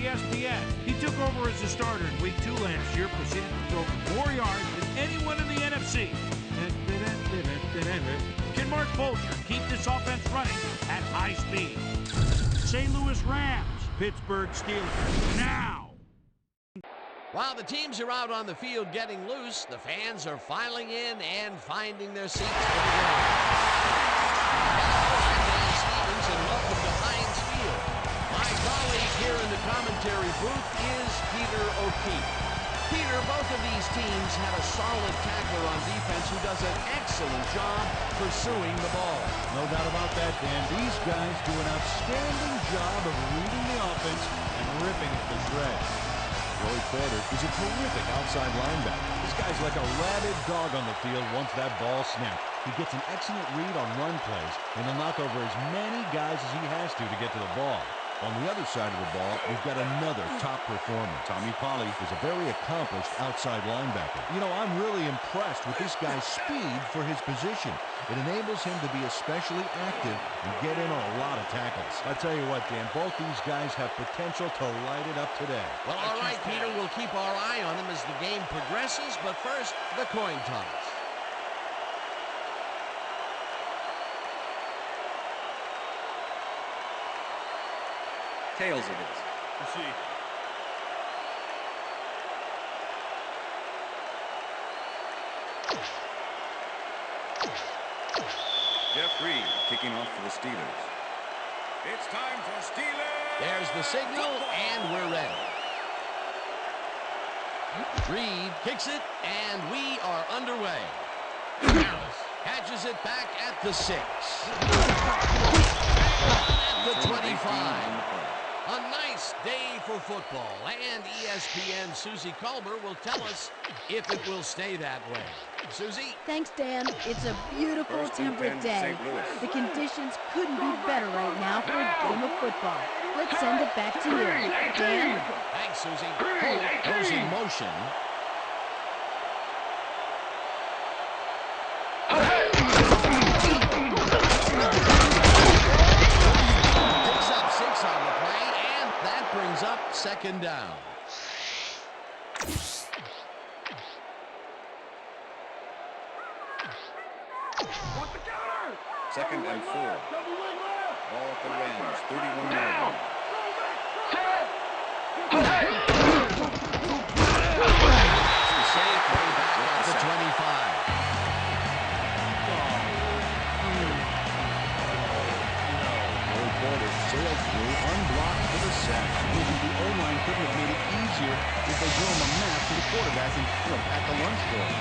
ESPN. He took over as a starter in Week 2 last year, proceeded to throw for more yards than anyone in the NFC. Can Mark Bolger keep this offense running at high speed? St. Louis Rams, Pittsburgh Steelers, now! While the teams are out on the field getting loose, the fans are filing in and finding their seats for the game. I'm Dan Stevens, and welcome to Heinz Field. My colleague here in the commentary booth is Peter O'Keefe. Peter, both of these teams have a solid tackler on defense who does an excellent job pursuing the ball. No doubt about that, Dan. These guys do an outstanding job of reading the offense and ripping it to shreds. Joey Porter is a terrific outside linebacker. This guy's like a rabid dog on the field once that ball snapped. He gets an excellent read on run plays, and he'll knock over as many guys as he has to get to the ball. On the other side of the ball, we've got another top performer. Tommy Polley is a very accomplished outside linebacker. You know, I'm really impressed with this guy's speed for his position. It enables him to be especially active and get in on a lot of tackles. I tell you what, Dan, both these guys have potential to light it up today. Well, all right, Peter, we'll keep our eye on them as the game progresses, but first, the coin toss. Tails it is. Proceed. Jeff Reed kicking off for the Steelers. It's time for Steelers. There's the signal, and we're ready. Reed kicks it, and we are underway. Harris catches it back at the 6. At the 25. A nice day for football, and ESPN's Susie Culber will tell us if it will stay that way. Susie? Thanks, Dan. It's a beautiful, temperate day. The conditions couldn't be better right now for a game of football. Let's send it back to you. Dan? Thanks, Susie. Holt goes in motion. Brings up second down. Second and 4. Ball at the Rams, 31 yards. Safe way back at the 25. Porter sailed through, unblocked for the sack. The O-line couldn't have made it easier if they drew him a map to the quarterback and at the lunch bowl.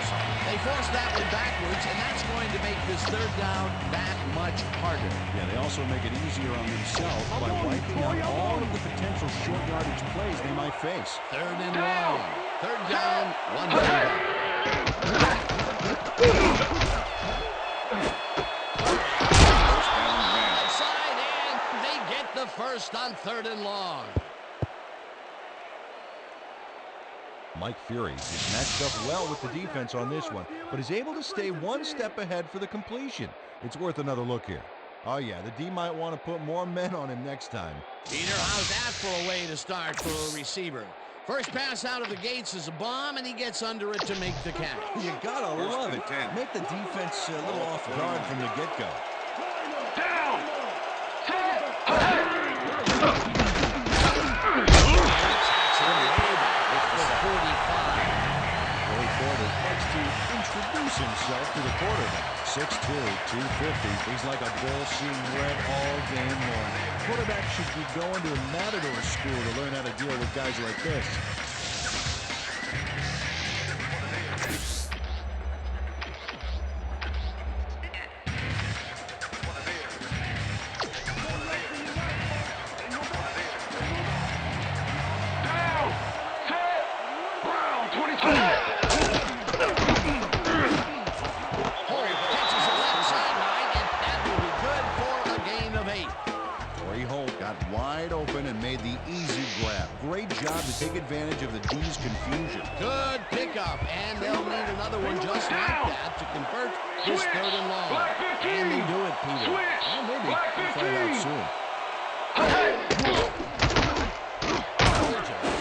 They forced that one backwards, and that's going to make this third down that much harder. Yeah, they also make it easier on themselves by wiping out all of the potential short yardage plays they might face. Third and long. Third down, one down. First on third and long. Mike Fury is matched up well with the defense on this one, but is able to stay one step ahead for the completion. It's worth another look here. Oh yeah, the D might want to put more men on him next time. Peter, how's that for a way to start for a receiver? First pass out of the gates is a bomb, and he gets under it to make the catch. You gotta love it. Make the defense a little off guard from the get-go. Down! Introduce himself to the quarterback. 6'2", 250. He's like a bull seeing red all game long. Quarterback should be going to a Matador school to learn how to deal with guys like this. Corey Holt got wide open and made the easy grab. Great job to take advantage of the D's confusion. Good pickup, and they'll need another one just like that to convert this 3rd and long. And they do it, Peter. Well, maybe. We'll find out soon.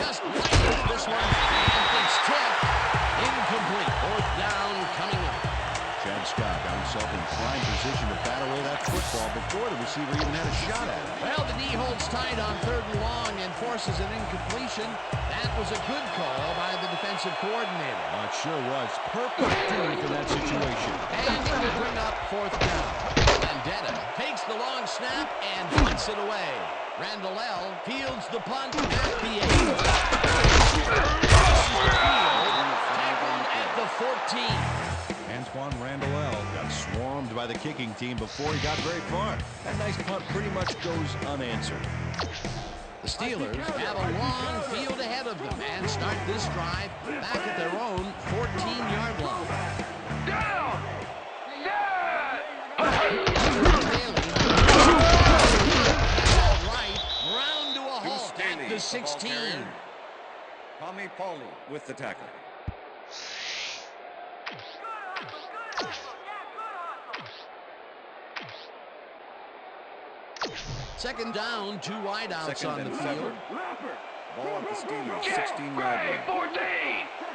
Just lightens this one, and it's tipped. Incomplete. 4th down coming up. Chad Scott got himself in prime position to bat away that football before the receiver even had a shot at it. Well, the knee holds tight on 3rd and long and forces an incompletion. That was a good call by the defensive coordinator. Well, it sure was. Perfect duty for that situation. And it will bring up 4th down. Vendetta takes the long snap and punts it away. Randall fields the punt at the 8. Tackled at the 14. Antoine Randall got swarmed by the kicking team before he got very far. That nice punt pretty much goes unanswered. The Steelers have a long field ahead of them and start this drive back at their own 14-yard line. Down! Right, round to a halt at the 16. Tommy Pauly with the tackle. Second down, 2 wideouts on the field. Ball at the Steelers, 16-yard line. 14!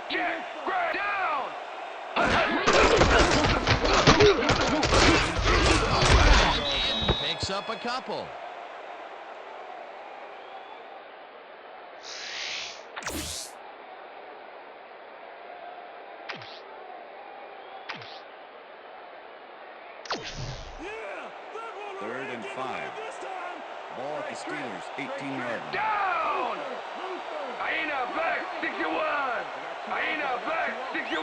Get Gray down! And picks up a couple. Third and 5. Ball at the Steelers, 18-yard line. Down! Aina back, 61! Aina back, 61!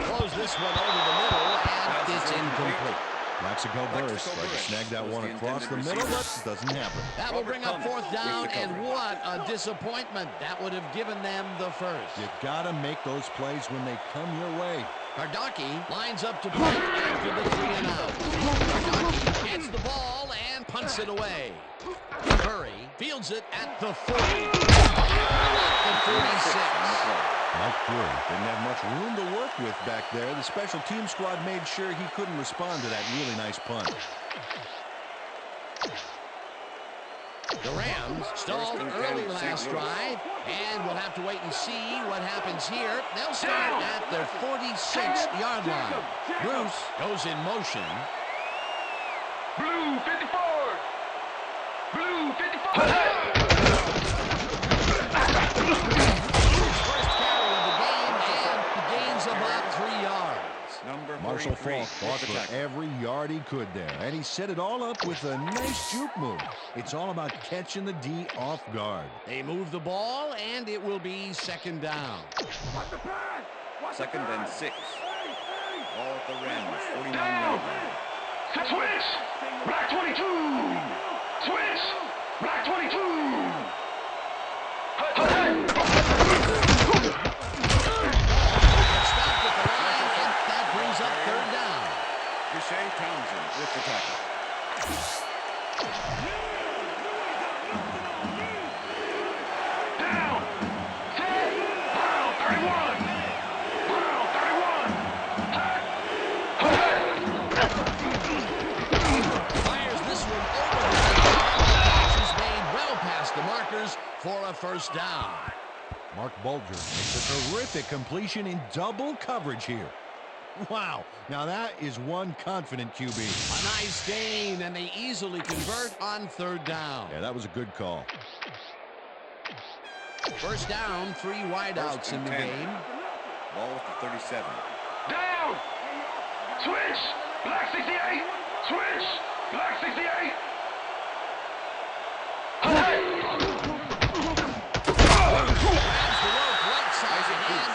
Throws this one over the middle, and it's incomplete. Mexico burst, tried to snag that one across the middle, but doesn't happen. That will bring up 4th down, and what a disappointment. That would have given them the first. You gotta make those plays when they come your way. Kardaki lines up to punt after the 3 and out. Kardaki gets the ball and punts it away. Curry fields it at the 40. The 46. Mike Curry didn't have much room to work with back there. The special team squad made sure he couldn't respond to that really nice punt. The Rams stalled early last drive, and we'll have to wait and see what happens here. They'll start at their 46-yard line. Bruce goes in motion. Blue 54! Blue 54! First carry of the game, and he gains about 3 yards. Marshall Faulk fought for every yard he could there, and he set it all up with a nice juke move. It's all about catching the D off guard. They move the ball, and it will be 2nd down. Second and 6. Ball at the Rams, 49-yard line. Switch! Black 22! Switch! Black 22! Up 3rd down. Deshae Townsend with the tackle. Down! Set! Brown 31! Brown 31! Fires this one over the head. Is made well past the markers for a 1st down. Mark Bulger makes a terrific completion in double coverage here. Wow, now that is one confident QB. A nice gain, and they easily convert on 3rd down. Yeah, that was a good call. 1st down, 3 wideouts in the 10. game. Ball at the 37. Down! Switch! Black 68! Switch! Black 68!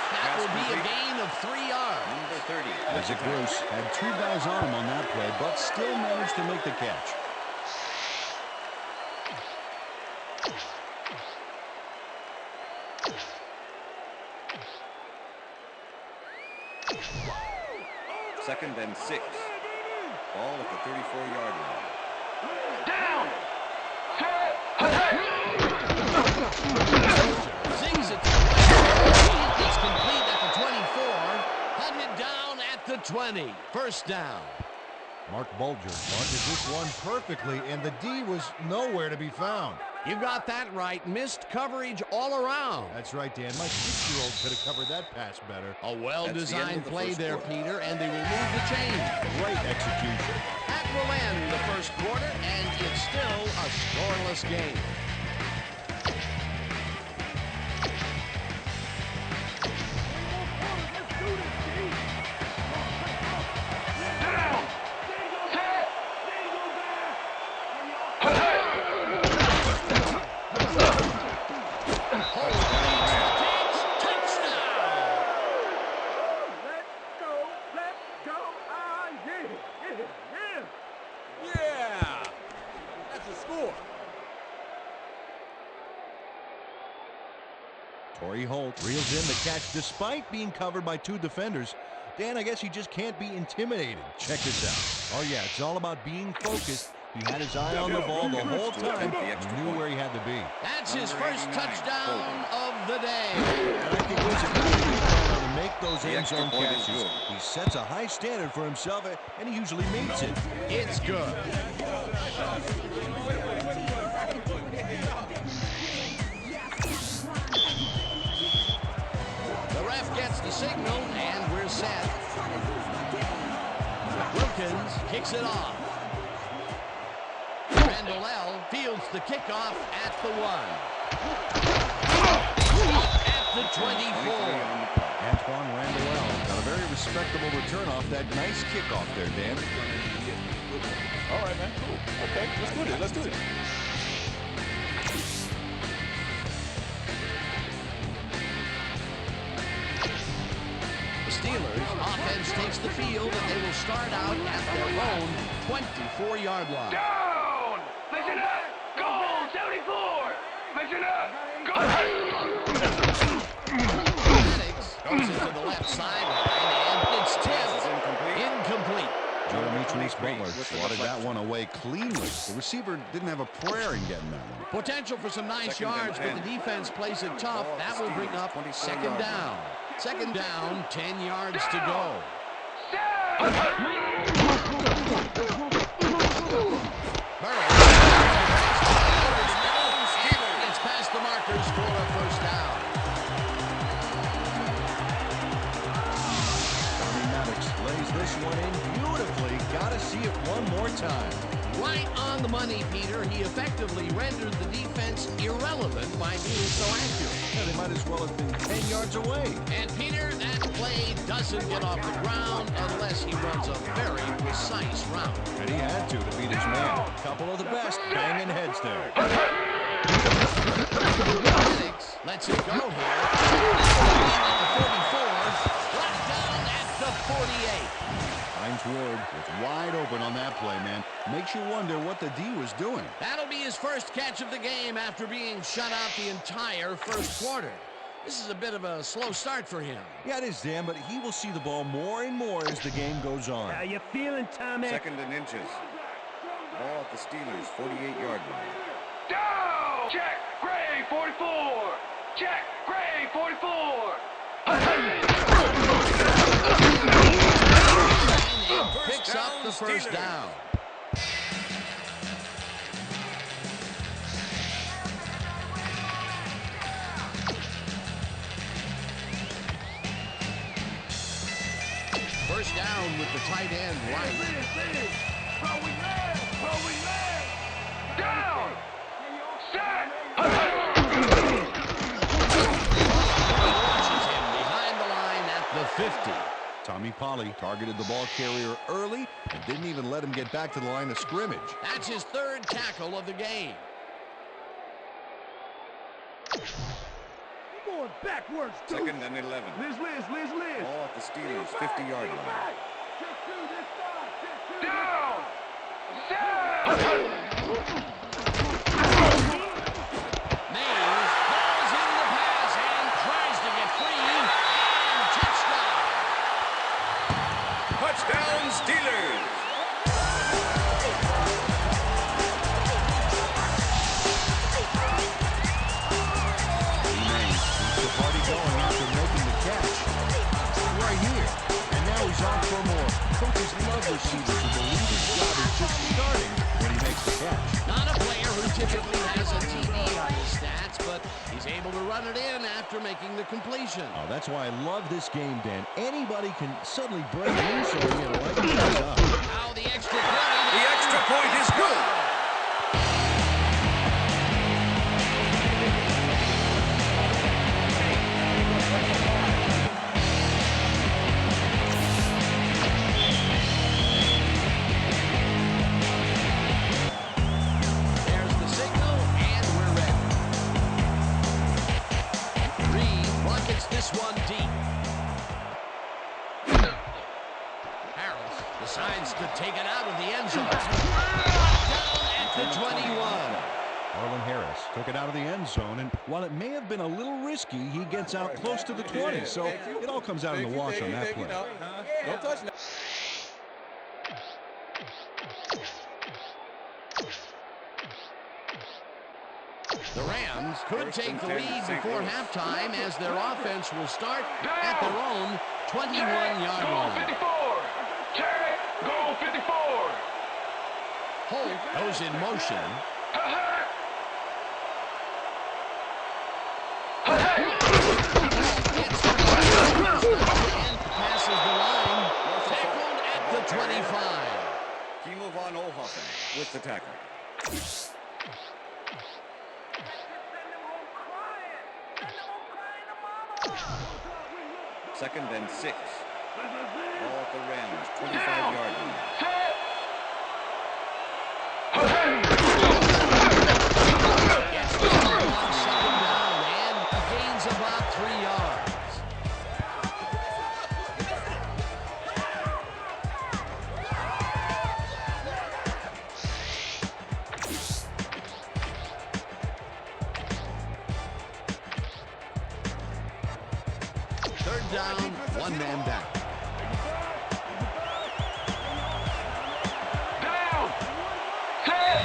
That will be a gain of 3 yards. Number 30. Isaac Bruce had 2 guys on him on that play, but still managed to make the catch. Second and 6. Ball at the 34-yard line. Down. Set. Zings it to the left. It's complete at the 24. Hunted down at the 20. First down. Mark Bulger launches this one perfectly, and the D was nowhere to be found. You got that right. Missed coverage all around. That's right, Dan. My 6-year-old could have covered that pass better. A well-designed play there, quarter. Peter, and they will move the chain. Great execution. That will end the first quarter, and it's still a scoreless game. Down. Set. Yeah! That's a score. Torrey Holt reels in the catch despite being covered by 2 defenders. Dan, I guess he just can't be intimidated. Check this out. Oh, yeah, it's all about being focused. He had his eye on the ball the whole time. He knew where he had to be. That's his first touchdown of the day. And I think he's about to make those end zone catches. He sets a high standard for himself, and he usually meets it. It's good. The ref gets the signal, and we're set. Wilkins kicks it off. Randall L. fields the kickoff at the 1. At the 24. Antoine Randall got a very respectable return off that nice kickoff there, Dan. All right, man. Cool. Okay, let's do it. Let's do it. The Steelers offense takes the field, and they will start out at their own 24-yard line. Down. Listen up. Goal 74. Listen up. Goal. Maddox goes into the left sideline, and it's tipped. Incomplete. Jeremy Butler swatted that one away cleanly. The receiver didn't have a prayer in getting that one. Potential for some nice Second and yards, but 10. the defense plays it tough. Ball at That the will bring Steelers, up 24 second yard down. Second down, 10 yards to go. Burrow gets past the markers for a first down. Maddox lays this one in beautifully. Gotta see it one more time. Right on the money, Peter. He effectively rendered the defense irrelevant by being so accurate. Yeah, they might as well have been 10 yards away. And Peter, that play doesn't get off the ground unless he runs a very precise route. And he had to beat his man. Couple of the best banging heads there. Maddox lets it go here. At the 44, brought down at the 48. Hines Ward was wide open on that play, man. Makes you wonder what the D was doing. That'll be his first catch of the game after being shut out the entire first quarter. This is a bit of a slow start for him. Yeah, it is, Dan, but he will see the ball more and more as the game goes on. How you feeling, Tommy? Second and inches. Ball at the Steelers' 48-yard line. Down. Check. Gray 44. Check. Gray 44. And picks up the first down. First down with the tight end right. Down. Set. Launches him behind the line at the 50. Tommy Polly targeted the ball carrier early and didn't even let him get back to the line of scrimmage. That's his third tackle of the game. Going backwards, dude. Second and 11. Liz. Ball at the Steelers' 50-yard line. Down. Set. Mays falls in the pass and tries to get free. And touchdown. Touchdown, Steelers! run it in after making the completion. Oh, that's why I love this game, Dan. Anybody can suddenly break loose on you and light things up. Now the extra point. The extra point is good. There's the signal, and we're ready. Reed rockets this one deep. Harris decides to take it out of the end zone. Down at the 21. Marlon Harris took it out of the end zone, and while it may have been a little risky, he gets out close to the 20, so it all comes out in the wash on that play. Don't touch that. The Rams could take the lead before halftime as their offense will start at their own 21-yard Goal line. 54. Check. Goal 54. Holt goes in motion. And passes the line. Tackled at the 25. Kimo von Oelhoffen with the tackle. Second and 6. Ball at the Rams, 25-yard line. Gets the ball on second down and gains about 3 yards. Third down, one man down. Down. Set.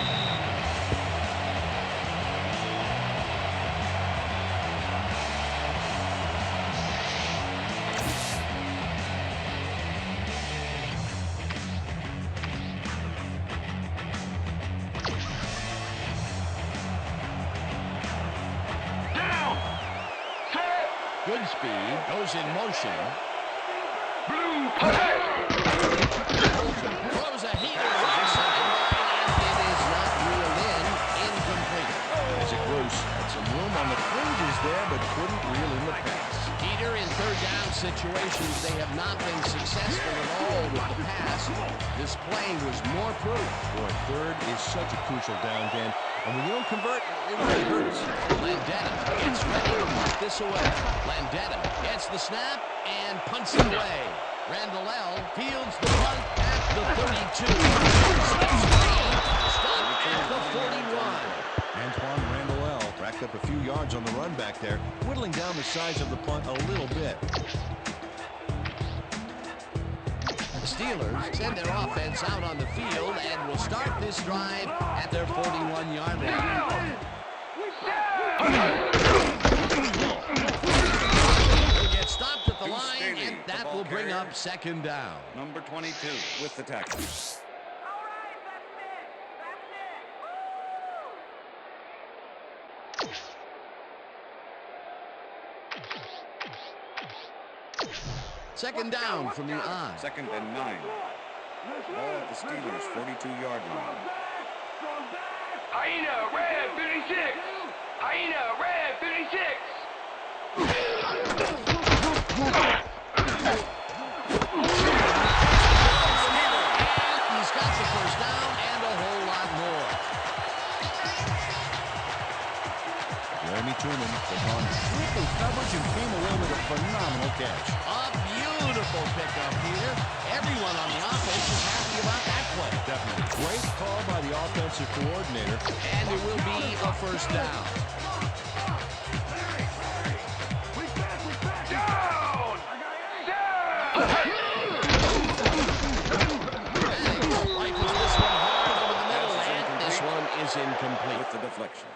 Down. Set. Good speed, goes in motion. Blue. Throws a heater right sideline, and it is not reeled in. Incomplete. Isaac Bruce had some room on the fringes there, but couldn't reel in the pass. Peter, in third down situations, they have not been successful at all with the pass. This play was more proof. Boy, third is such a crucial down, Dan. And when you don't convert, it really hurts. Landetta gets ready to punt this away. Landetta gets the snap and punts it away. Randall L. fields the punt at the 32. Stopped at the 41. Antoine Randall L. racked up a few yards on the run back there, whittling down the size of the punt a little bit. The Steelers send their offense out on the field and will start this drive at their 41-yard line. They'll get stopped at the line, and that will bring up second down. Number 22 with the tackle. Second down from the I. Second and 9. Ball at the Steelers' 42-yard line. Hyena, red 56. Hyena, red 56. He's got the first down and a whole lot more. Jeremy Truman took on triple coverage and came away with a phenomenal catch. A beautiful pickup, Peter. Everyone on the offense is happy about that play. Definitely. Great call by the offensive coordinator. And it will be a first down. Down. Rifles this one hard over the middle, and this one is incomplete. With the deflection.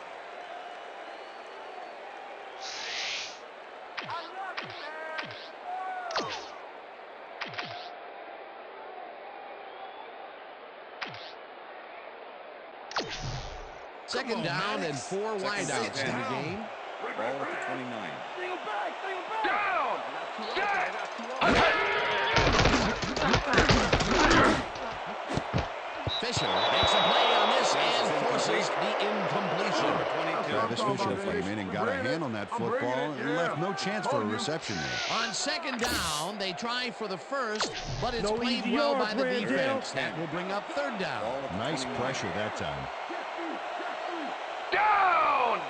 Second down and 4 wideouts in the game. Ball at the 29. Down! Set! Fisher makes a play on this and forces the incompletion. Travis Fisher came in and got a hand on that football and left no chance for a reception there. On second down, they try for the first, but it's No played easy well yard, by the Brandon. defense. That will bring up third down. Ball at the Nice 29. pressure that time. Down!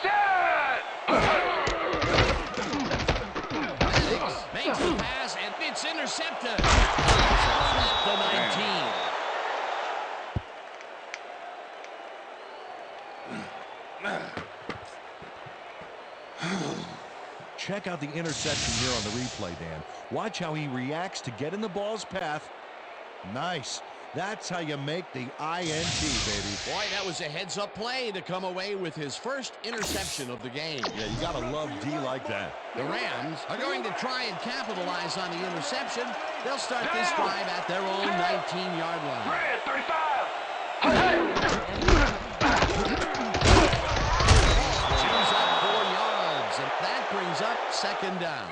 Set! Makes the pass, and it's intercepted. At the 19. Check out the interception here on the replay, Dan. Watch how he reacts to get in the ball's path. Nice. That's how you make the INT, baby. Boy, that was a heads-up play to come away with his first interception of the game. Yeah, you gotta love D like that. The Rams are going to try and capitalize on the interception. They'll start this drive at their own 19-yard line. Red 35! Chews up 4 yards, and that brings up second down.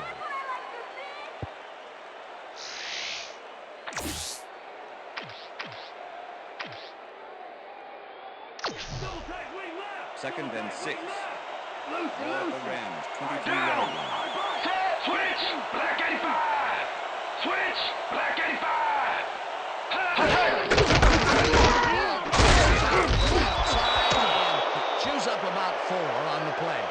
Second and 6. Ball at the Rams, 23-yard line. Set! Switch! Black 85! Switch! Black 85! Chews up about 4 on the play.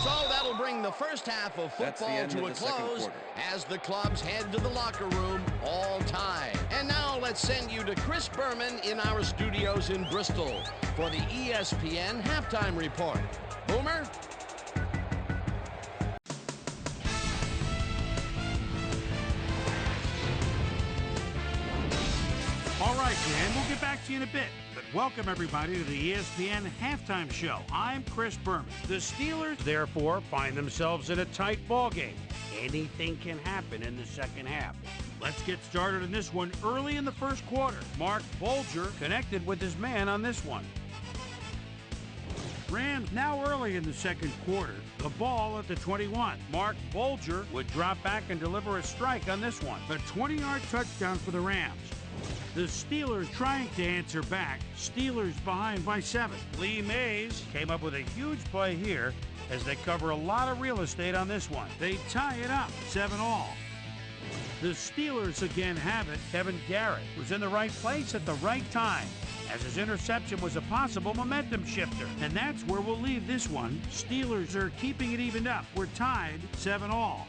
So that'll bring the first half of That's the football end to of a the second close quarter. as the clubs head to the locker room all tied. And now let's send you to Chris Berman in our studios in Bristol for the ESPN Halftime Report. Boomer? All right, Dan, we'll get back to you in a bit. But welcome, everybody, to the ESPN Halftime Show. I'm Chris Berman. The Steelers, therefore, find themselves in a tight ball game. Anything can happen in the second half. Let's get started in this one early in the first quarter. Mark Bolger connected with his man on this one. Rams now early in the second quarter. The ball at the 21. Mark Bolger would drop back and deliver a strike on this one. A 20-yard touchdown for the Rams. The Steelers trying to answer back. Steelers behind by 7. Lee Mays came up with a huge play here as they cover a lot of real estate on this one. They tie it up, 7-all. The Steelers again have it. Kevin Garrett was in the right place at the right time, as his interception was a possible momentum shifter. And that's where we'll leave this one. Steelers are keeping it evened up. We're tied, 7-all.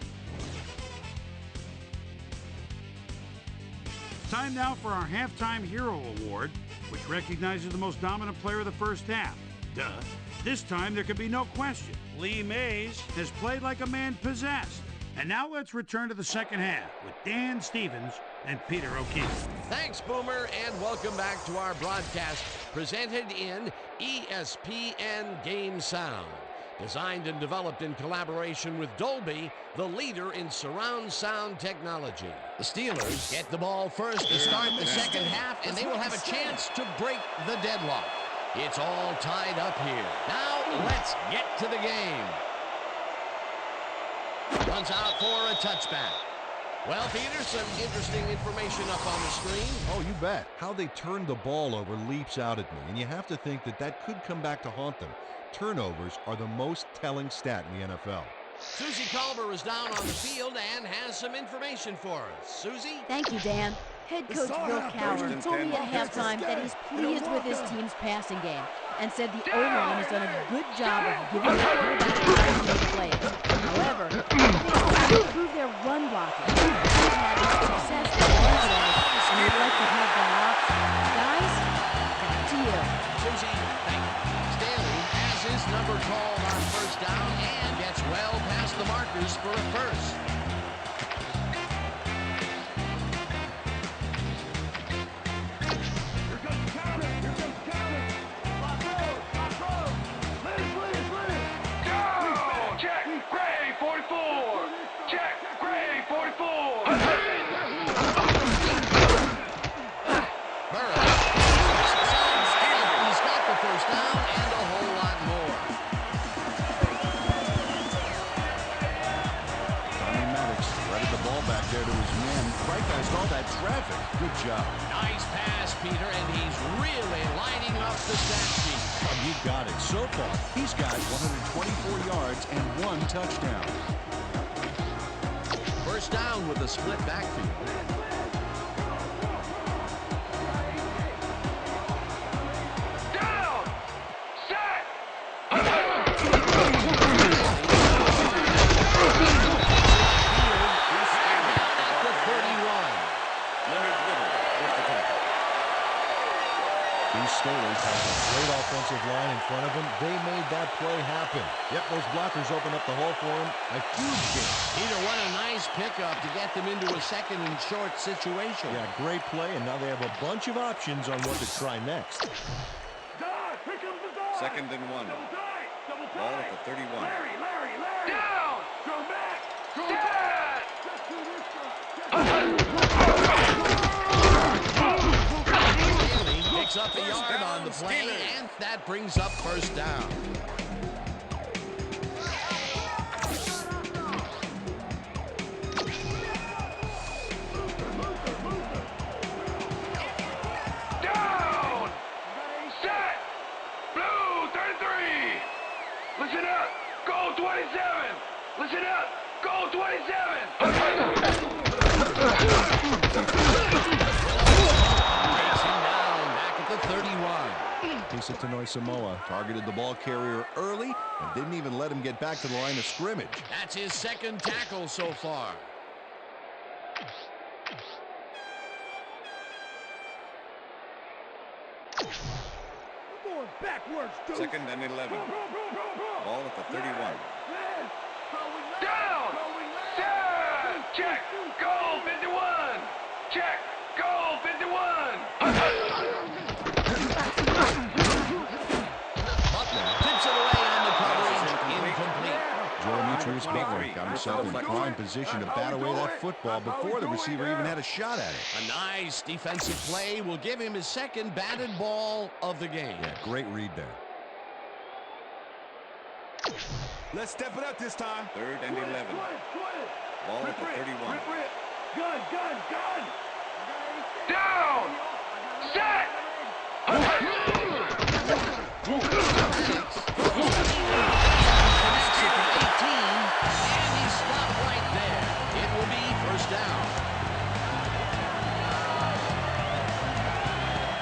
Time now for our Halftime Hero Award, which recognizes the most dominant player of the first half. Duh. This time there can be no question. Lee Mays has played like a man possessed. And now let's return to the second half with Dan Stevens and Peter O'Keefe. Thanks, Boomer, and welcome back to our broadcast presented in ESPN Game Sound. Designed and developed in collaboration with Dolby, the leader in surround sound technology. The Steelers get the ball first to start the second half, and they will have a chance to break the deadlock. It's all tied up here. Now, let's get to the game. Runs out for a touchback. Well, Peter, some interesting information up on the screen. Oh, you bet. How they turned the ball over leaps out at me, and you have to think that that could come back to haunt them. Turnovers are the most telling stat in the NFL. Susie Culver is down on the field and has some information for us. Susie? Thank you, Dan. Head coach Bill Cowher told me at halftime that he's pleased with his team's passing game and said the O-line has done a good job of giving the quarterback time to make plays. However, they have to improve their run blocking. He's having success with one today, and we'd like to have that option. Guys, back to you. Susie, thank you. Staley has his number called on first down and gets well past the markers for a first. Burrow the ball back there to his man. Recognized all that traffic. Good job. Nice pass, Peter, and he's really lighting up the stat sheet. Oh, you got it. So far, he's got 124 yards and 1 touchdown. First down with a split backfield. Down! Set! At the 31. These Steelers have a great offensive line in front of them. They made that play happen. Yep, those blockers open up the hole for him. A huge game. Peter, what a nice pickup to get them into a second and short situation. Yeah, great play, and now they have a bunch of options on what to try next. Dog, here comes the dog. Second and 1. Double tight. Double tight. Ball at the 31. Larry. Down! Go back. Go Set! back. Just do this stuff. Staley picks up a yard on the play, and that brings up first down. Down! Set! Blue 33! Listen up! Goal 27! Listen up! Goal 27! Chasing down back at the 31. Tisa Tanoi Samoa targeted the ball carrier early and didn't even let him get back to the line of scrimmage. That's his second tackle so far. We're going backwards, dude. Second and 11. Ball at the 31. Down! Set! Check! Goal 51! Check! Goal 51! Butler tips it away on the coverage. Incomplete. Demetrius Butler got himself in prime position to bat away that football before the receiver even had a shot at it. A nice defensive play will give him his second batted ball of the game. Yeah, great read there. Let's step it up this time. Third and 11. Ball at the 31. Gun. Down! Set! Connects it to 18, and he's stopped right there. It will be first down.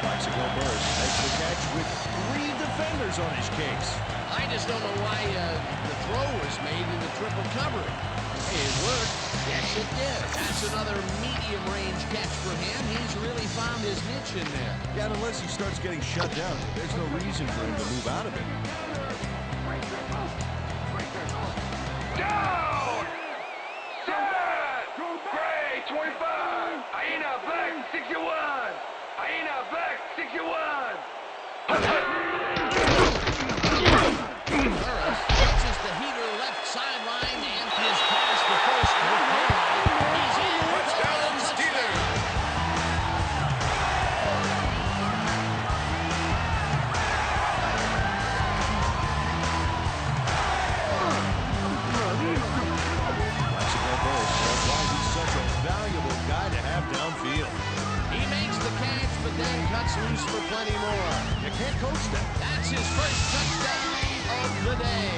Bicycle Burst makes the catch with 3 defenders on his case. I just don't know why the throw was made in the triple coverage. Hey, it worked. Yes, it did. That's another medium-range catch for him. He's really found his niche in there. Yeah, and unless he starts getting shut down, there's no reason for him to move out of it. Down! Set! Gray 25! Aina Black 61! Aina Black 61! Burris catches the heater left sideline and is past the first with daylight. He's in. Touchdown, Steelers! Bicycle Burst, that's why he's such a valuable guy to have downfield. He makes the catch, but then cuts loose for plenty more. You can't coach that. That's his first touchdown of the day.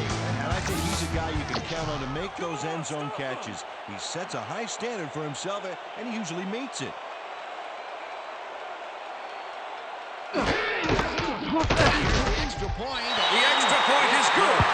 And I think he's a guy you can count on to make those end zone catches. He sets a high standard for himself, and he usually meets it. The extra point. The extra point is good.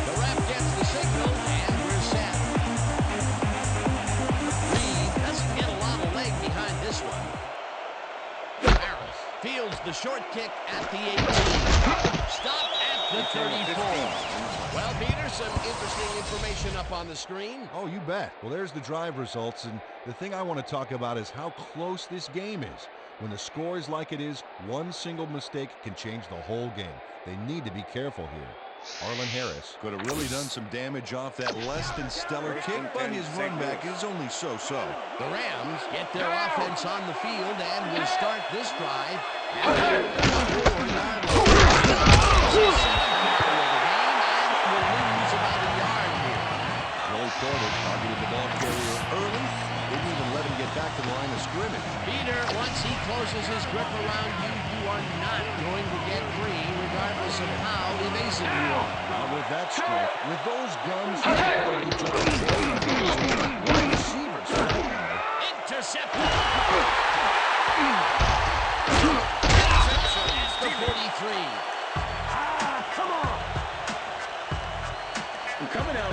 The ref gets the signal, and we're set. Reed doesn't get a lot of leg behind this one. Harris fields the short kick at the 18. Stop at the 34. Well, Peter, some interesting information up on the screen. Oh, you bet. Well, there's the drive results, and the thing I want to talk about is how close this game is. When the score is like it is, one single mistake can change the whole game. They need to be careful here. Marlon Harris could have really done some damage off that less than stellar kick, but his run back is only so-so. The Rams get their offense on the field and will start this drive. Joey Porter targeted the ball carrier early. Didn't even let him get back to the line of scrimmage. Peter, once he closes his grip around you, you are not going to get free, regardless of how evasive you are. Now with that strength, with those guns, wide receivers for that matter. Intercepted. The 43. Come on. I'm coming out.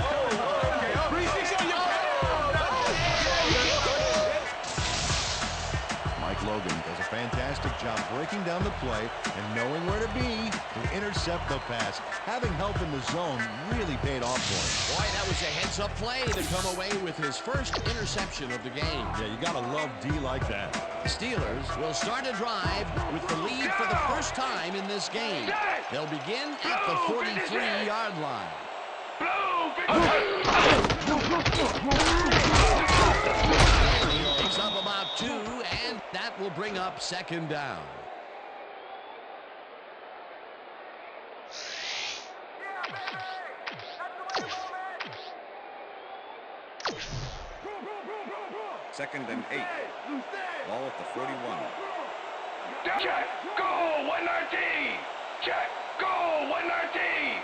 Mike Logan does a fantastic job breaking down the play and knowing where to be to intercept the pass. Having help in the zone really paid off for him. Boy, that was a heads-up play to come away with his first interception of the game. Yeah, you gotta love D like that. The Steelers will start a drive with the lead for the first time in this game. They'll begin at the 43-yard line. Picks up about 2, and that will bring up second down. Second and 8. Ball at the 41. Check, go, 119. Check, go, 119.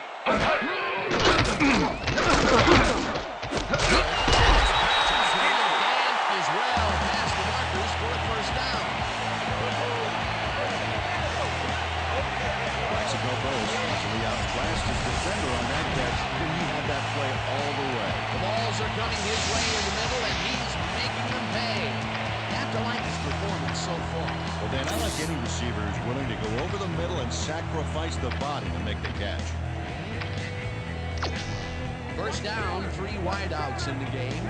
Is well past the markers for a first down. Mexico Bulls easily outclassed his defender on that catch, and he had that play all the way. The balls are coming his way in the middle, and he's making them pay. You have to like his performance so far. Well, Dan, I like any receiver who's willing to go over the middle and sacrifice the body to make the catch. First down, 3 wideouts in the game.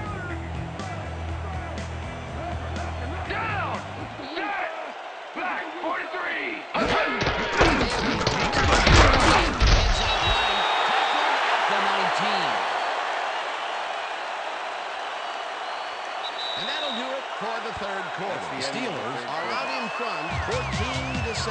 Down, set, back, 43. Heads out right, tackled at the 19. And that'll do it for the third quarter. The Steelers are out in front, 14-7.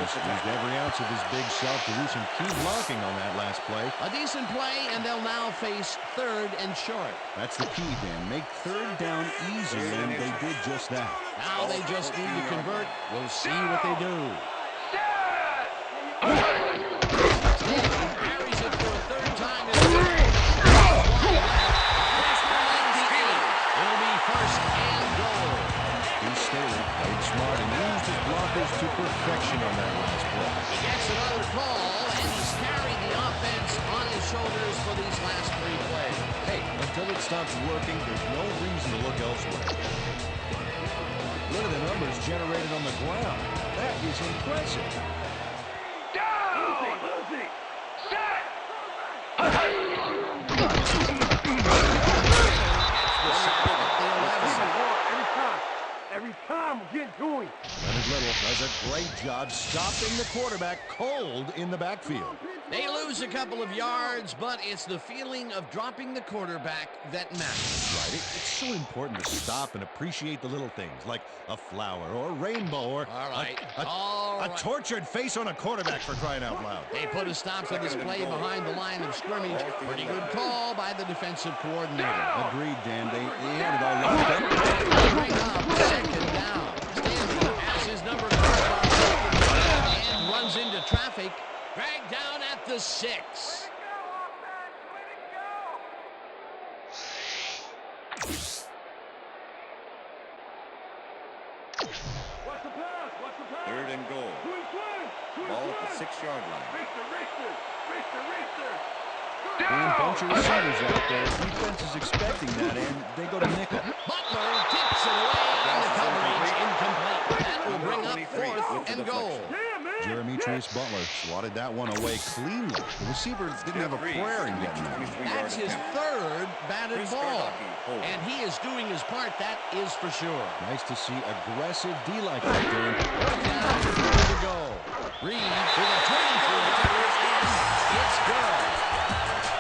Used every ounce of his big self to do some key blocking on that last play. A decent play, and they'll now face third and short. That's the key, Dan. Make third down easy, and they did just that. Now they just need to convert. We'll see what they do. Carries it for a third time. It'll be first and goal. Heath Staley played smart and used his blockers to perfection on that last play. He gets another call, and he's carried the offense on his shoulders for these last 3 plays. Hey, until it stops working, there's no reason to look elsewhere. Look at the numbers generated on the ground. That is impressive. Down! Set! Every time we're getting to him. Leonard Little does a great job stopping the quarterback cold in the backfield. They lose a couple of yards, but it's the feeling of dropping the quarterback that matters. Right. It's so important to stop and appreciate the little things, like a flower or a rainbow or a tortured face on a quarterback, for crying out loud. They put a stop to this play behind the line of scrimmage. Pretty good call by the defensive coordinator. Agreed, Dan. They had it all locked up. Bring up second down. Stanley has his number and runs into traffic. Dragged down at the 6. the 6-yard line. And a bunch of receivers out there. Defense is expecting that, and they go to nickel. Butler tips it away in the coverage. Incomplete. That will bring up 4th and goal. Jeremitrius Butler swatted that one away cleanly. The receiver didn't have a prayer in getting it. That's his 3rd batted ball. And he is doing his part, that is for sure. Nice to see aggressive D-like out there. Now, 4 to go. Reed with a 23. It's good.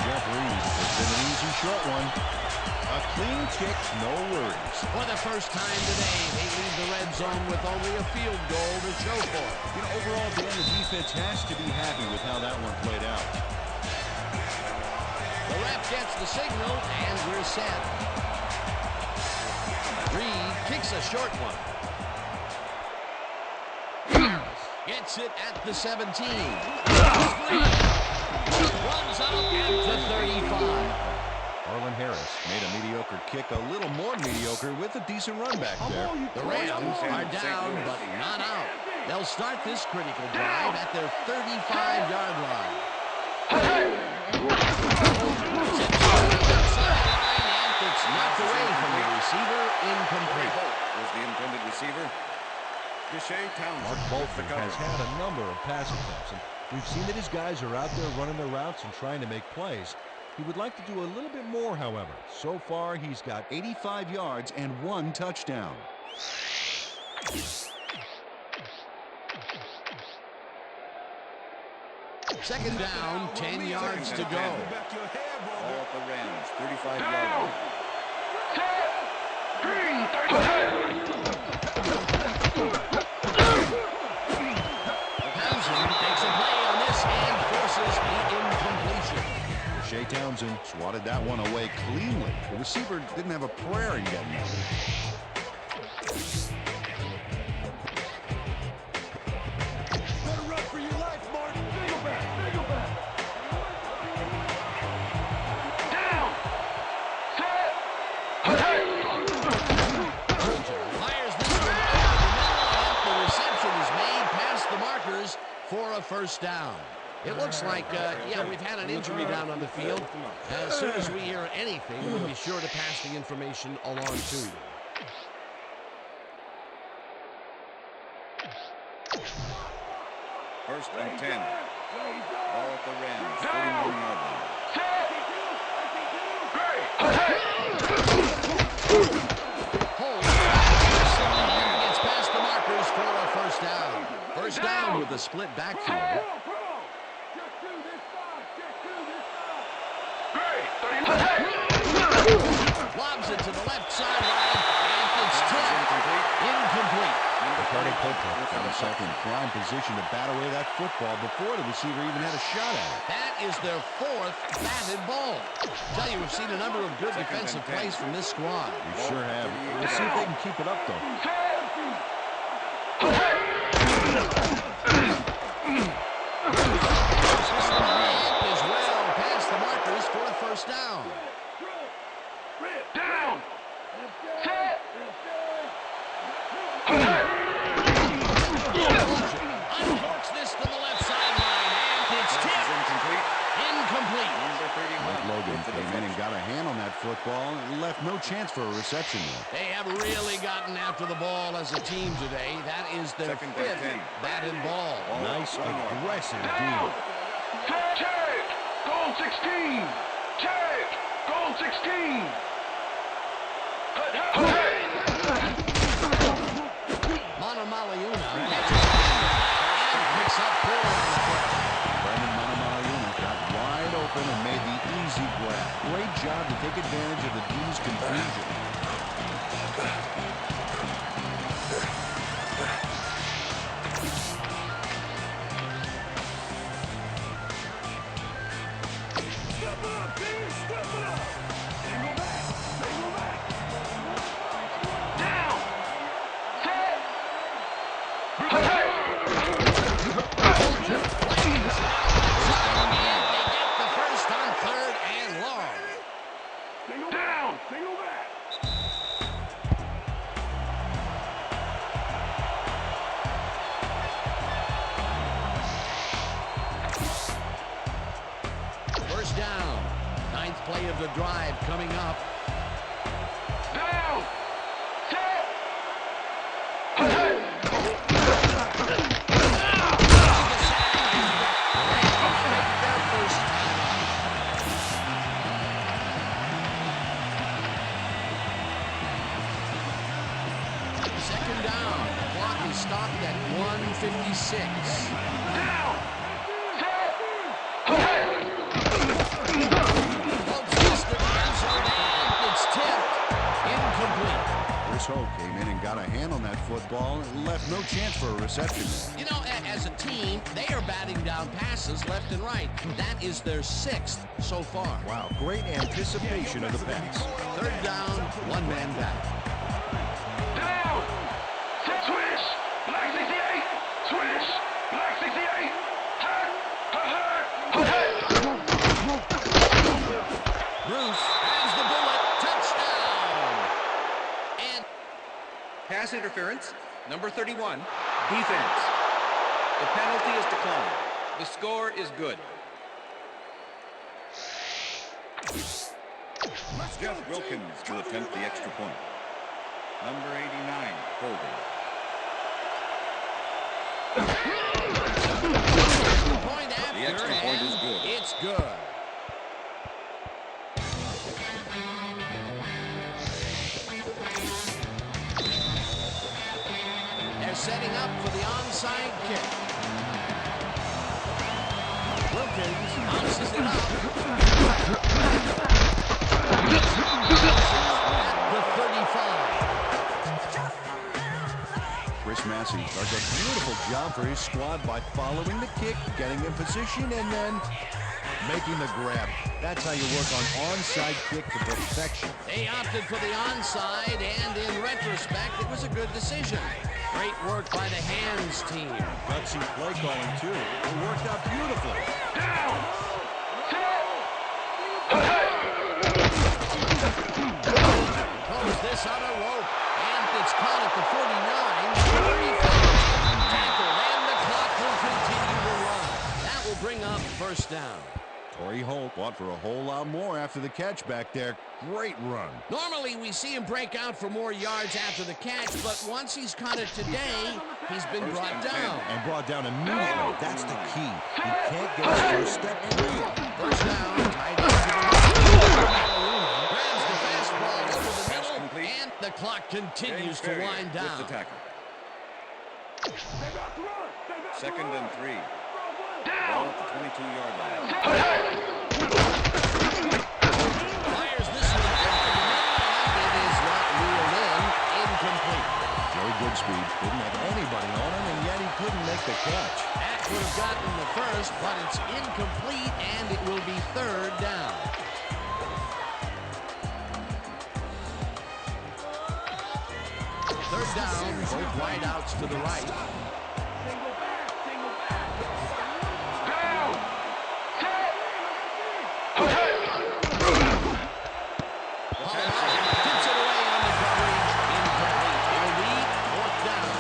Jeff Reed has been an easy short one. A clean kick, no worries. For the first time today, they leave the red zone with only a field goal to show for it. You know, overall, Dan, the defense has to be happy with how that one played out. The ref gets the signal, and we're set. Reed kicks a short one. Gets it at the 17. Runs out at the 35. Arlen Harris made a mediocre kick a little more mediocre with a decent run back there. The Rams are down, but not out. They'll start this critical drive at their 35-yard line. It's knocked away from the receiver, incomplete. Was the intended receiver? Mark Bolton has had a number of pass attempts, and we've seen that his guys are out there running their routes and trying to make plays. He would like to do a little bit more, however. So far, he's got 85 yards and 1 touchdown. Second down, 10 yards to go. Ball at the Rams, 35-yard line. Townsend takes a play on this and forces the incompletion. Shea Townsend swatted that one away cleanly. The receiver didn't have a prayer in getting it. Better run for your life, Martin. Single back, single back. Down. Set. Fires this one over the middle, and the reception is made past the markers for a first down. It looks like, yeah, we've had an injury down on the field. As soon as we hear anything, we'll be sure to pass the information along to you. First and 10. Ball at the Rams, 41-yard line. Hold. Gets past the markers for a first down. First down with a split backfield. Lobs it to the left sideline, and it's tipped. Incomplete. Ricardo Pope got himself in prime position to bat away that football before the receiver even had a shot at it. That is their 4th batted ball. Tell you, we've seen a number of good defensive plays from this squad. We sure have. We'll see if they can keep it up, though. Is well past the markers for a first down. Down. Set. Uncorks this to the left sideline, and it's tipped. Incomplete. Mike Logan came in and got a hand on that football and left no chance for a reception there. They have really gotten after the ball as a team today. That is their 5th batted ball. Nice, aggressive D. Check. Goal 16. Check. Goal 16. Monomaliuna picks up 4 on the play. Brandon Monomaliuna got wide open and made the easy grab. Great job to take advantage of the D's confusion. Step it up, team. Step it up. Single back. Single back. Down. Set. They get the first on 3rd and long. Single Down. back. Single back. play of the drive coming up. Down. Set. Second down. The clock is stopped at 1:56. Down. Set. It's tipped. Incomplete. Chris Hope came in and got a hand on that football and left no chance for a reception. You know, as a team, they are batting down passes left and right. That is their 6th so far. Wow, great anticipation of the pass. Third down, one man back. Down. Set. Swish. Black 68. Swish. Black 68. Hurt. Hurt. Bruce has the bullet. Touchdown. And Pass interference, number 31, defense. The penalty is declined. The score is good. Jeff Wilkins will attempt the extra point. Number 89, holding. point after, The extra point is good. It's good. They're setting up for the onside kick. Wilkins bounces it up. The 35. Chris Massey does a beautiful job for his squad by following the kick, getting in position, and then making the grab. That's how you work on onside kick to perfection. They opted for the onside, and in retrospect, it was a good decision. Great work by the hands team. Gutsy play calling, too. It worked out beautifully. Down. Throws this on a rope, and it's caught at the 49. 35. Tackle, and the clock will continue to run. That will bring up first down. Torrey Holt fought for a whole lot more after the catch back there. Great run. Normally, we see him break out for more yards after the catch, but once he's caught it today, he's been brought down. And brought down immediately. That's the key. He can't get his first step free. First down, tight end to the grabs the fastball over the middle, and the clock continues to wind With down. the tackle. Second and 3. Ball at the 22-yard line. Fires this one over the middle, and it is not reeled in. Incomplete. Very good speed. Didn't have anybody on him, and yet he couldn't make the catch. That would have gotten the first, but it's incomplete, and it will be third down. Third down, both wideouts to the right. Down. Set. Tips it away on the coverage. Incomplete. It'll be fourth down.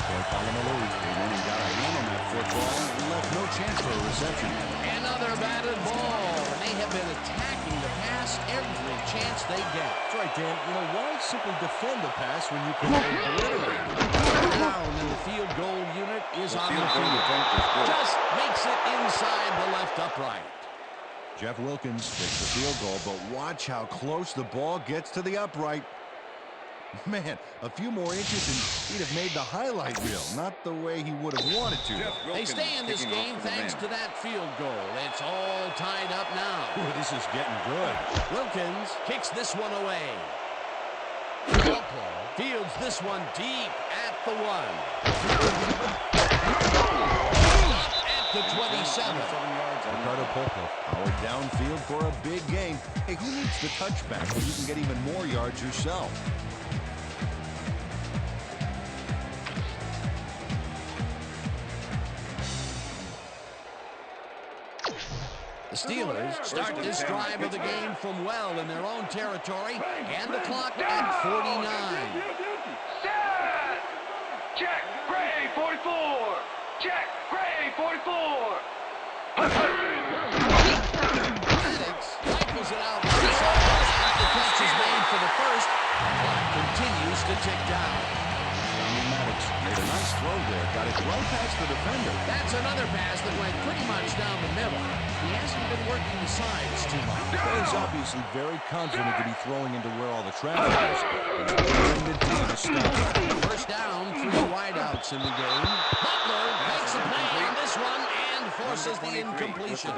Troy Polamalu came in and got a hand on that football and left no chance for a reception. Another batted ball. And they have been attacking the pass every chance they get. That's right, Dan. You know, why simply defend the pass when you can obliterate it? Down, and the field goal unit is on the Field goal field. attempt is good. Just makes it inside the left upright. Jeff Wilkins takes the field goal, but watch how close the ball gets to the upright. Man, a few more inches and he'd have made the highlight reel. Not the way he would have wanted to. Jeff They Wilkins stay in this kicking off game for the thanks man. to that field goal. It's all tied up now. Ooh, this is getting good. Wilkins kicks this one away. Fields this one deep at the 1. At the 27. Ricardo Popo powered downfield for a big game. Hey, who needs the touchback when you can get even more yards yourself? The Steelers start this drive of the game from well in their own territory, and the clock at 49. Set. Check. Gray 44. Check. Gray 44. Maddox rifles it out. to tick down. Maddox made a nice throw there. Got it right past the defender. That's another pass that went pretty much down the middle. He hasn't been working the sides too much. Well, he's obviously very confident to be throwing into where all the traffic is. He's bringing the team to stop. First down, 3 wideouts in the game. Butler makes a play on this one and forces the incompletion.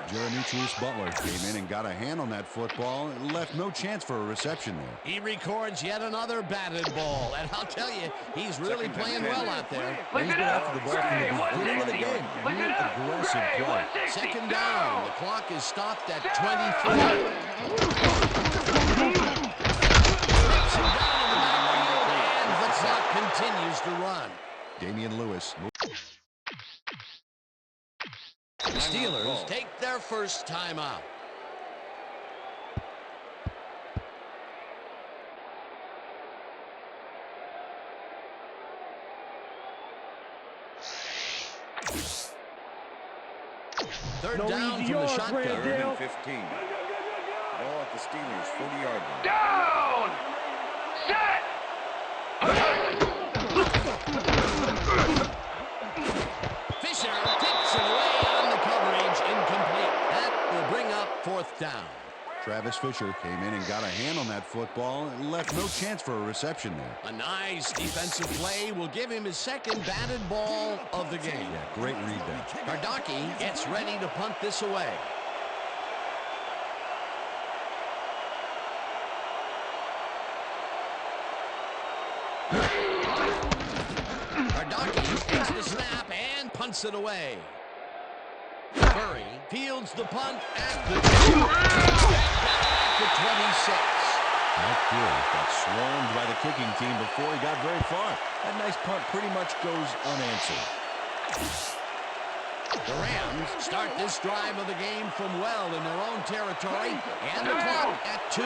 Jeremitrius Butler came in and got a hand on that football and left no chance for a reception there. He records yet another batted ball, and I'll tell you, he's really playing well out there. He's been after the ball from the beginning of the game. Real aggressive play. Second down. The clock is stopped at 23. Takes him down in the backfield, and the clock continues to run. Damian Lewis. The Steelers take their first timeout. Third down from the shotgun. 15. Ball at the Steelers, 40-yard line. Down! Set! Fisher tips it away on the coverage, incomplete. That will bring up fourth down. Travis Fisher came in and got a hand on that football and left no chance for a reception there. A nice defensive play will give him his second batted ball of the game. Yeah, great read there. Kardaki gets ready to punt this away. Kardaki takes the snap and punts it away. Murray fields the punt at the 26. Mike Pierce got swarmed by the kicking team before he got very far. That nice punt pretty much goes unanswered. The Rams start this drive of the game from well in their own territory, and the clock at 2.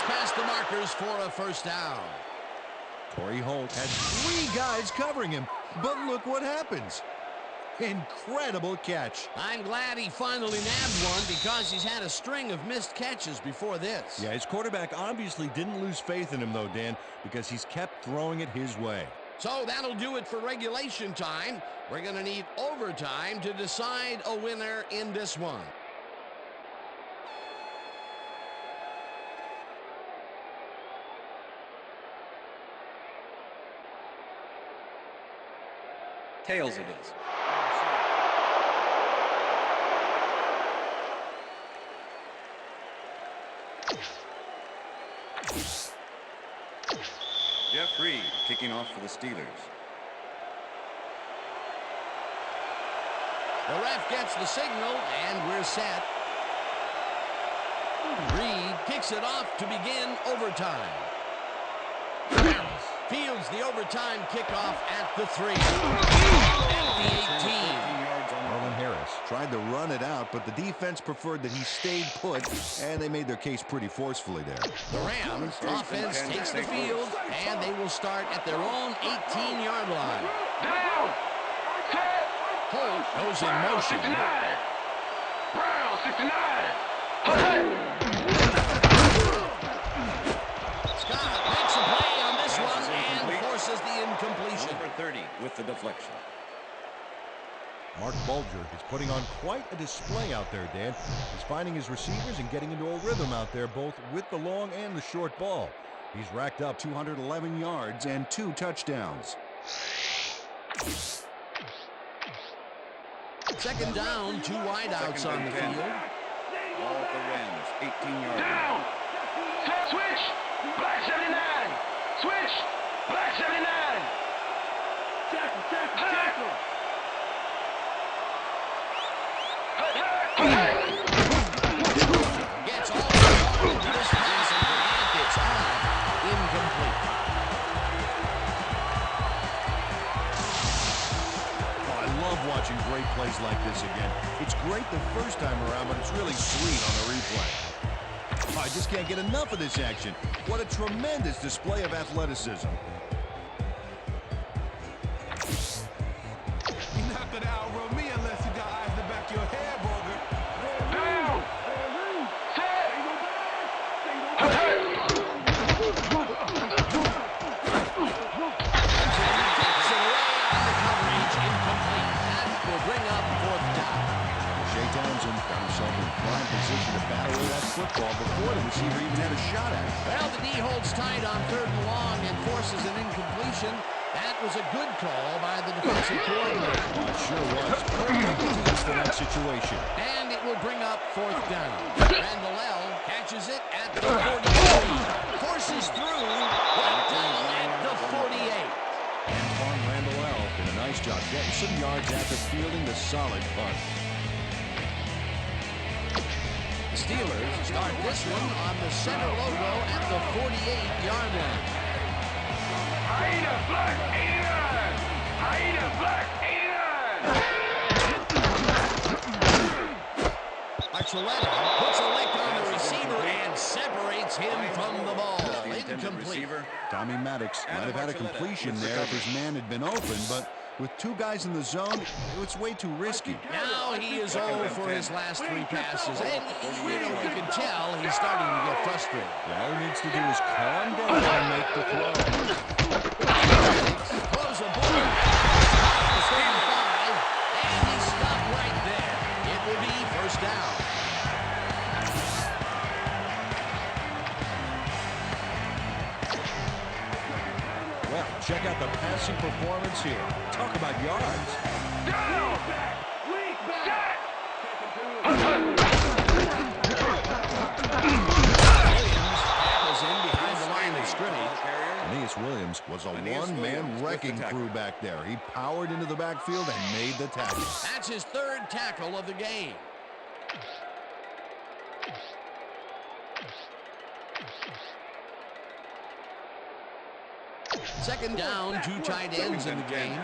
Past the markers for a first down. Torrey Holt had 3 guys covering him, but look what happens. Incredible catch. I'm glad he finally nabbed one because he's had a string of missed catches before this. Yeah, his quarterback obviously didn't lose faith in him though, Dan, because he's kept throwing it his way. So that'll do it for regulation time. We're going to need overtime to decide a winner in this one. Tails it is. Jeff Reed kicking off for the Steelers. The ref gets the signal, and we're set. Reed kicks it off to begin overtime. Harris fields the overtime kickoff at the 3. At the 18. Marlon Harris tried to run it out, but the defense preferred that he stayed put, and they made their case pretty forcefully there. The Rams offense takes the field, and they will start at their own 18-yard line. Down! Set! Holt goes in motion. 69! Brown, 69! Scott makes a play on this one and forces the incompletion. Number 30 with the deflection. Mark Bulger is putting on quite a display out there, Dan. He's finding his receivers and getting into a rhythm out there, both with the long and the short ball. He's racked up 211 yards and 2 touchdowns. Second down, 2 wideouts on the field. Ball at the Rams, 18-yard line. Down! Set, switch! Black 79! Switch! Black 79! Tackle! Gets all the ball into this pass, and it's incomplete. Oh, I love watching great plays like this again. It's great the first time around, but it's really sweet on the replay. Oh, I just can't get enough of this action. What a tremendous display of athleticism. You're not gonna outrun me unless you got eyes in the back of your head, Boger. forces an incompletion. That was a good call by the defensive coordinator. It sure was. Perfect for that situation. And it will bring up fourth down. Randall L. catches it at the 43. Forces through. Right down at the 48. Antoine Randall L. did a nice job getting some yards after fielding the solid punt. The Steelers start this one on the center logo at the 48-yard line. Hyena Black 89! Hyena Black 89! Archuleta puts a lick on the receiver and separates him from the ball. Incomplete. Tommy Maddox might have had a completion there if his man had been open, but with two guys in the zone, it's way too risky. Now he is 0 for his last 3 passes, and you can tell he's starting to get frustrated. All he needs to do is calm down and make the throw. Throws a ball. 35, and he stopped right there. It will be first down. Well, check out the passing performance here. Talk about yards. Down! Weak back! Was in behind the line of scrimmage. Aeneas Williams was a one-man wrecking crew back there. He powered into the backfield and made the tackle. That's his 3rd tackle of the game. Second down, 2 tight ends in the game.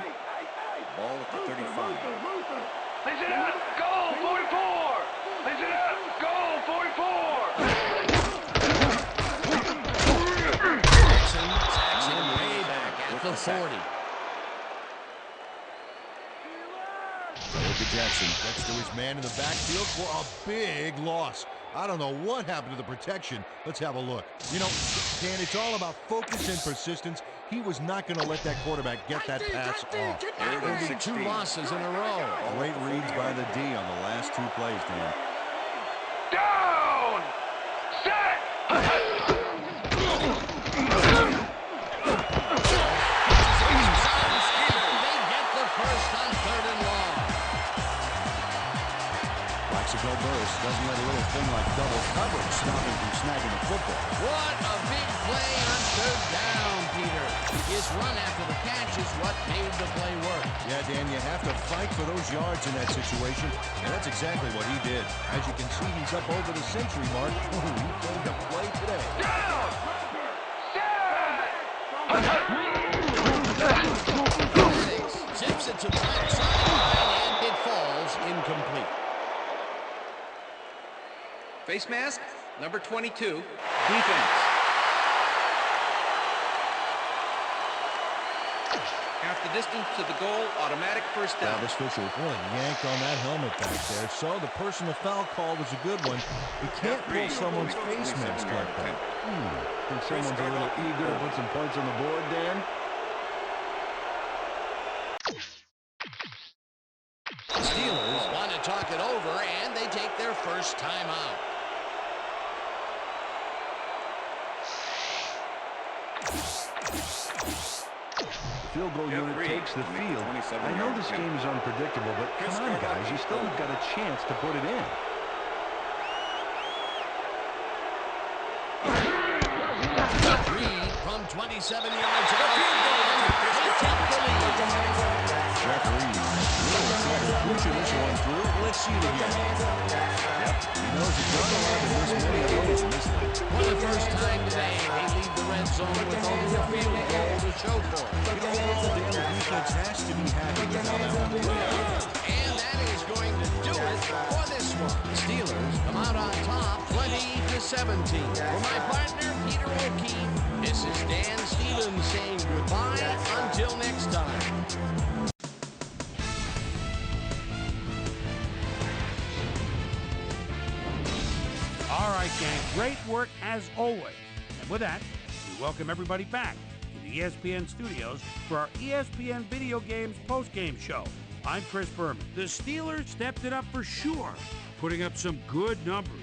Ball at the 35. Listen up! Goal 44! Listen up! Goal 44! Jackson way back at the 40. David Jackson gets to his man in the backfield for a big loss. I don't know what happened to the protection. Let's have a look. You know, Dan, it's all about focus and persistence. He was not going to let that quarterback get that pass off. There will be 2 losses in a row. Great reads by the D on the last 2 plays, Dan. Down! Set! They get the first on 3rd and long. Plaxico Burress doesn't let a little thing like double coverage stop him from snagging the football. What a big play on 3rd down, Peter. His run after the catch is what made the play work. Yeah, Dan, you have to fight for those yards in that situation, and that's exactly what he did. As you can see, he's up over the century mark. Ooh, he came to play today. Down! Set! Zips it to the left sideline, and it falls incomplete. Face mask, number 22, defense. Half the distance to the goal, automatic first down. Now, this official really yanked on that helmet back there, so the personal foul call was a good one. You can't pull someone's face mask like that. Think someone's a little eager to put some points on the board, Dan? The Steelers want to talk it over, and they take their first time out. Field goal unit takes the field. I know this game is unpredictable, but come on, guys, you still have got a chance to put it in. Reed from 27 yards out, and they take the lead. Jeff Reed really pushing this one through. Let's see it again. Yep, he knows he's not allowed to miss many of those in this league. For the first time today, they leave the red zone with only a field goal to show for it. The defense has to be happy with how that one played out. And that is going to do it for this one. The Steelers come out on top, 20-17. For my partner, Peter O'Keefe, this is Dan Stevens saying goodbye until next time. All right, gang, great work as always. And with that, we welcome everybody back to the ESPN studios for our ESPN Video Games post-game show. I'm Chris Berman. The Steelers stepped it up for sure, putting up some good numbers.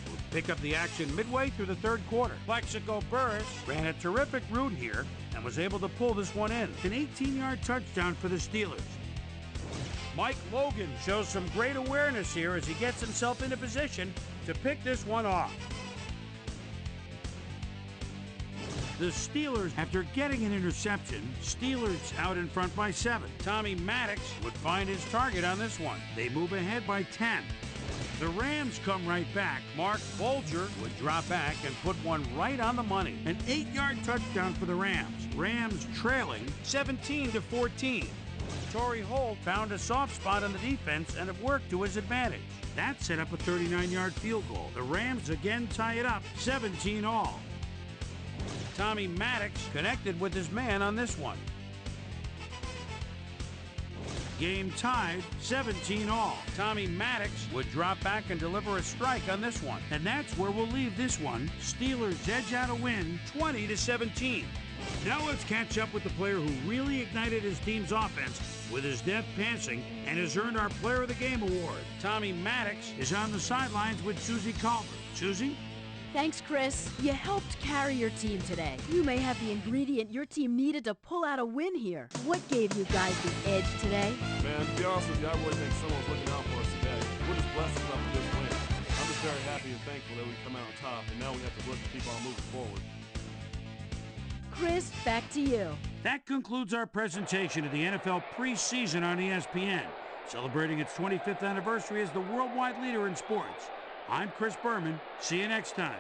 With pick up the action midway through the third quarter. Plexico Burris ran a terrific route here and was able to pull this one in. An 18-yard touchdown for the Steelers. Mike Logan shows some great awareness here as he gets himself into position to pick this one off. The Steelers, after getting an interception, Steelers out in front by 7. Tommy Maddox would find his target on this one. They move ahead by 10. The Rams come right back. Mark Bolger would drop back and put one right on the money. An 8-yard touchdown for the Rams. Rams trailing 17-14. Torrey Holt found a soft spot on the defense and it worked to his advantage. That set up a 39-yard field goal. The Rams again tie it up, 17-all. Tommy Maddox connected with his man on this one. Game tied, 17-all. Tommy Maddox would drop back and deliver a strike on this one. And that's where we'll leave this one. Steelers edge out a win, 20-17. Now let's catch up with the player who really ignited his team's offense with his deft passing and has earned our Player of the Game award. Tommy Maddox is on the sidelines with Susie Calvert. Susie? Thanks, Chris. You helped carry your team today. You may have the ingredient your team needed to pull out a win here. What gave you guys the edge today? Man, to be honest with you, I really think someone's looking out for us today. We're just blessed enough with this win. I'm just very happy and thankful that we come out on top, and now we have to look to keep on moving forward. Chris, back to you. That concludes our presentation of the NFL preseason on ESPN, celebrating its 25th anniversary as the worldwide leader in sports. I'm Chris Berman. See you next time.